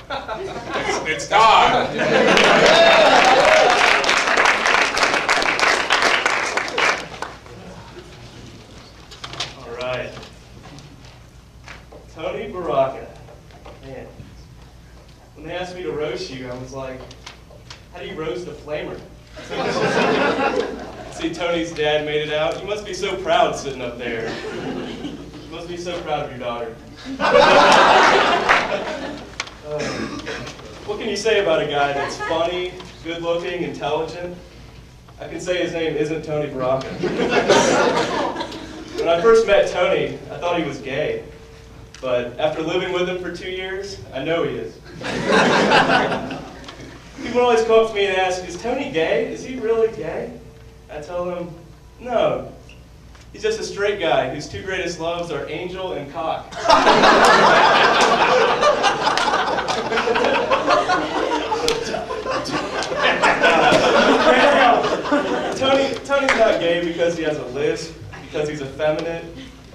It's time. All right. Tony Baracca. Man, when they asked me to roast you, I was like, how do you roast a flamer? See, Tony's dad made it out. You must be so proud sitting up there. You must be so proud of your daughter. What can you say about a guy that's funny, good-looking, intelligent? I can say his name isn't Tony Baracca. When I first met Tony, I thought he was gay. But after living with him for 2 years, I know he is. People always come up to me and ask, is Tony gay? Is he really gay? I tell them, no. He's just a straight guy whose two greatest loves are angel and cock. Tony's not gay because he has a lisp, because he's effeminate,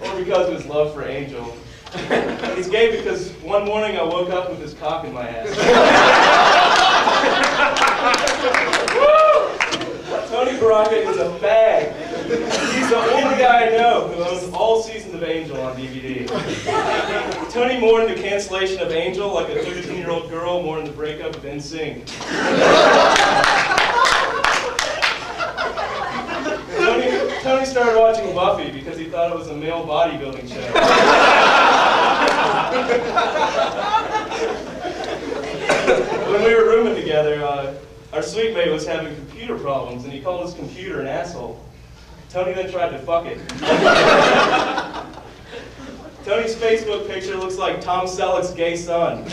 or because of his love for Angel. He's gay because one morning I woke up with his cock in my ass. Tony Baracca is a fag. He's the only guy I know who owns all seasons of Angel on DVD. Tony mourned the cancellation of Angel like a 13-year-old girl mourned the breakup of NSYNC. Tony started watching Buffy because he thought it was a male bodybuilding show. When we were rooming together, our suite mate was having computer problems, and he called his computer an asshole. Tony then tried to fuck it. Tony's Facebook picture looks like Tom Selleck's gay son.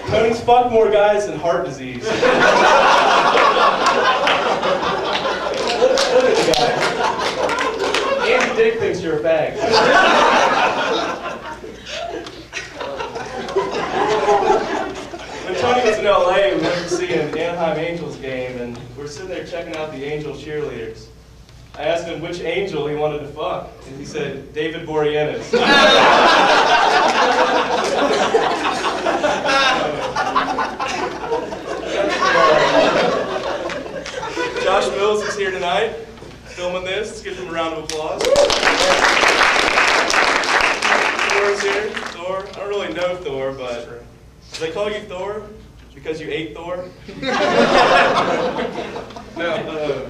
Tony's fucked more guys than heart disease. Look at the guy. Andy Dick thinks you're a fag. When Tony was in LA, we went to see an Anaheim Angels game, and we're sitting there checking out the Angel cheerleaders. I asked him which Angel he wanted to fuck, and he said, David Boreanaz. Josh Mills is here tonight, filming this. Let's give him a round of applause. Thor is here. Thor. I don't really know Thor, but do they call you Thor because you ate Thor? No.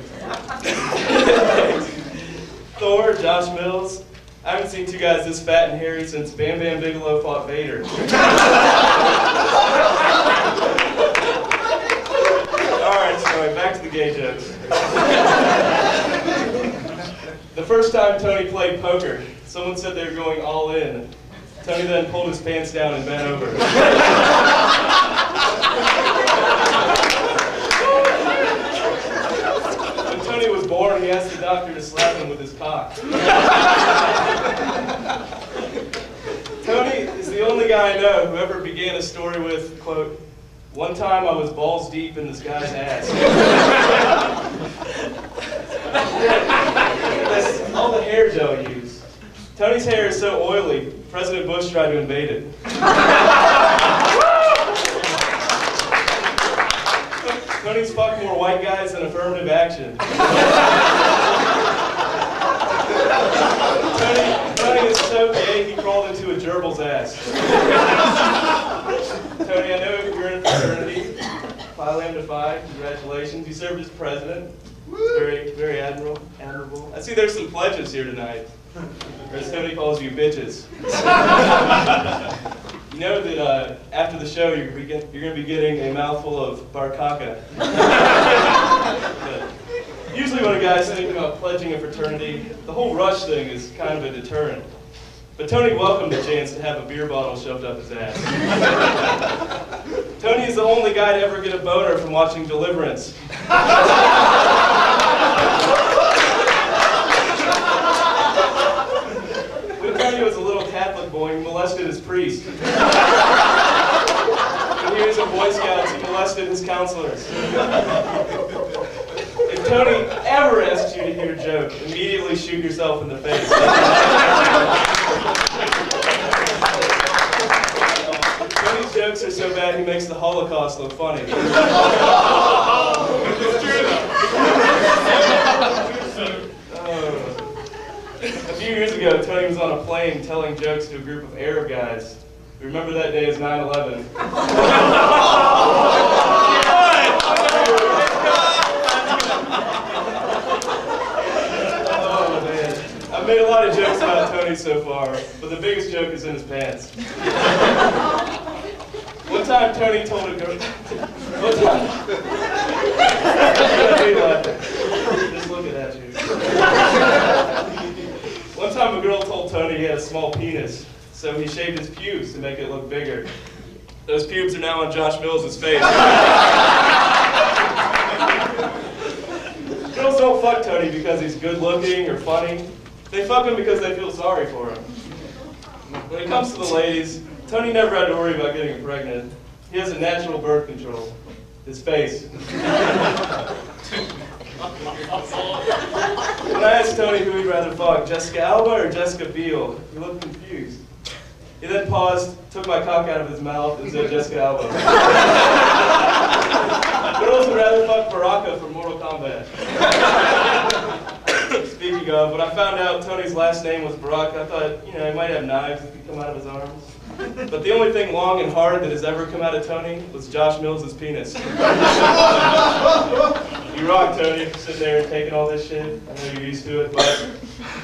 Thor, Josh Mills. I haven't seen two guys this fat and hairy since Bam Bam Bigelow fought Vader. Alright, so back to the gay jokes. The first time Tony played poker, someone said they were going all in. Tony then pulled his pants down and bent over. When Tony was born, he asked the doctor to slap him with his cock. Tony is the only guy I know who ever began a story with, quote, one time I was balls deep in this guy's ass. That's all the hair gel used. Tony's hair is so oily, President Bush tried to invade it. Tony's fucked more white guys than affirmative action. Tony is so gay, he crawled into a gerbil's ass. Tony, I know you're in a fraternity. Phi Lambda Phi, congratulations. You served as president. Very, very admirable. I see there's some pledges here tonight. Or as Tony calls you, bitches. You know that after the show, you're going to be getting a mouthful of barcaca. Usually when a guy's thinking about pledging a fraternity, the whole rush thing is kind of a deterrent. But Tony welcomed the chance to have a beer bottle shoved up his ass. Tony is the only guy to ever get a boner from watching Deliverance. When Tony was a little Catholic boy, he molested his priest. When he was in Boy Scouts, he molested his counselors. If Tony ever asks you to hear a joke, immediately shoot yourself in the face. that, he makes the Holocaust look funny. It's true A few years ago, Tony was on a plane telling jokes to a group of Arab guys. We remember that day as 9/11. Oh man, I've made a lot of jokes about Tony so far, but the biggest joke is in his pants. One time Tony told a girl. Just looking at you. One time a girl told Tony he had a small penis, so he shaved his pubes to make it look bigger. Those pubes are now on Josh Mills' face. Girls don't fuck Tony because he's good looking or funny. They fuck him because they feel sorry for him. When it comes to the ladies, Tony never had to worry about getting pregnant. He has a natural birth control. His face. When I asked Tony who he'd rather fuck, Jessica Alba or Jessica Biel, he looked confused. He then paused, took my cock out of his mouth, and said Jessica Alba. Girls would rather fuck Baracca from Mortal Kombat. Speaking of, when I found out Tony's last name was Baracca, I thought, he might have knives that could come out of his arms. But the only thing long and hard that has ever come out of Tony was Josh Mills' penis. You rock, Tony, sitting there and taking all this shit. I know you're used to it, but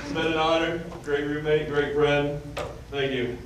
it's been an honor. Great roommate, great friend. Thank you.